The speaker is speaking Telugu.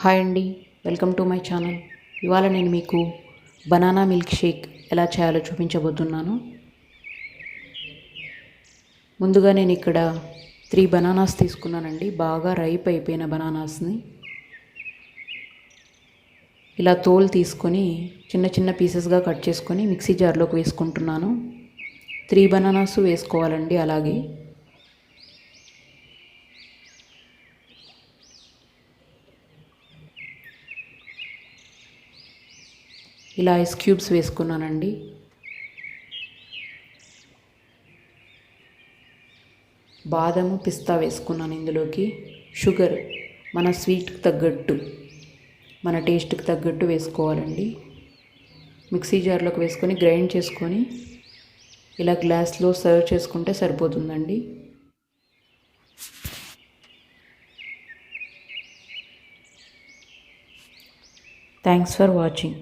హాయ్ అండి, వెల్కమ్ టు మై ఛానల్. ఇవాళ నేను మీకు బనానా మిల్క్ షేక్ ఎలా చేయాలో చూపించబోతున్నాను. ముందుగా నేను ఇక్కడ 3 బనానాస్ తీసుకున్నానండి. బాగా రైప్ అయిపోయిన బనానాస్ని ఇలా తోలు తీసుకొని చిన్న చిన్న పీసెస్గా కట్ చేసుకొని మిక్సీ జార్లోకి వేసుకుంటున్నాను. 3 బనానాస్ వేసుకోవాలండి. అలాగే ఇలా ఐస్ క్యూబ్స్ వేసుకున్నానండి. బాదము పిస్తా వేసుకున్నాను. ఇందులోకి షుగర్ మన స్వీట్కి తగ్గట్టు, మన టేస్ట్కి తగ్గట్టు వేసుకోవాలండి. మిక్సీ జార్లోకి వేసుకొని గ్రైండ్ చేసుకొని ఇలా గ్లాస్లో సర్వ్ చేసుకుంటే సరిపోతుందండి. Thanks for watching.